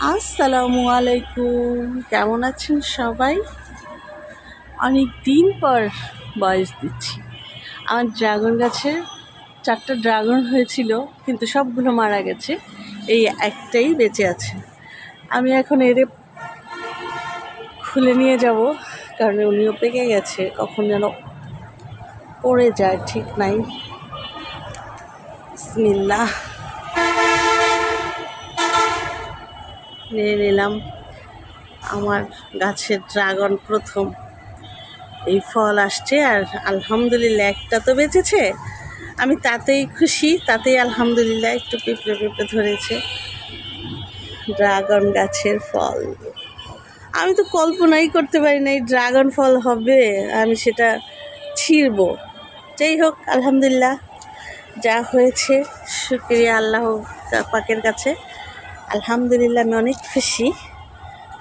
আসসালামু আলাইকুম, কেমন আছেন সবাই? অনেক দিন পর ভয়েস দিচ্ছি। আমার ড্রাগন গাছে 4টা ড্রাগন হয়েছিল, কিন্তু সবগুলো মারা গেছে। এই একটাই বেঁচে আছে। আমি এখন এরে খুলে নিয়ে যাব, কারণ উনিও পেকে গেছে, কখন যেন পড়ে যায় ঠিক নাই। বিসমিল্লাহ, নিয়ে নিলাম আমার গাছের ড্রাগন। প্রথম এই ফল আসছে, আর আলহামদুলিল্লাহ একটা তো বেঁচেছে। আমি তাতেই খুশি, তাতেই আলহামদুলিল্লাহ। একটু পিঁপড়ে পিঁপড়ে ধরেছে ড্রাগন গাছের ফল। আমি তো কল্পনাই করতে পারি না এই ড্রাগন ফল হবে, আমি সেটা ছিঁড়ব। যাই হোক, আলহামদুলিল্লাহ, যা হয়েছে শুকরিয়া আল্লাহ পাকের কাছে। আলহামদুলিল্লাহ, আমি অনেক খুশি।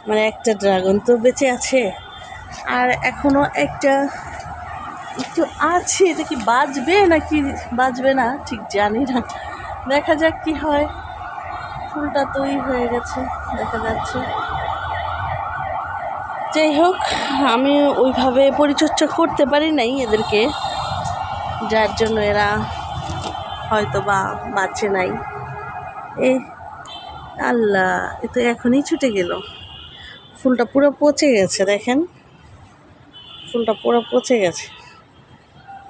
মানে একটা ড্রাগন তো বেঁচে আছে, আর এখনও একটা একটু আছে। এটা কি বাঁচবে নাকি বাঁচবে না ঠিক জানি না, দেখা যাক কি হয়। ফুলটা তৈরি হয়ে গেছে, দেখা যাচ্ছে। যাই হোক, আমি ওইভাবে পরিচর্যা করতে পারি নাই এদেরকে, যার জন্য এরা হয়তো বা বাঁচে নাই। এই আল্লাহ, এ তো এখনই ছুটে গেল। ফুলটা পুরো পচে গেছে, দেখেন, ফুলটা পুরো পচে গেছে।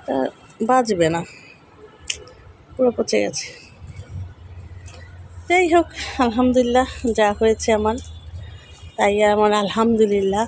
তা বাঁচবে না, পুরো পচে গেছে। যাই হোক, আলহামদুলিল্লাহ, যা হয়েছে আমার, তাই আমার আলহামদুলিল্লাহ।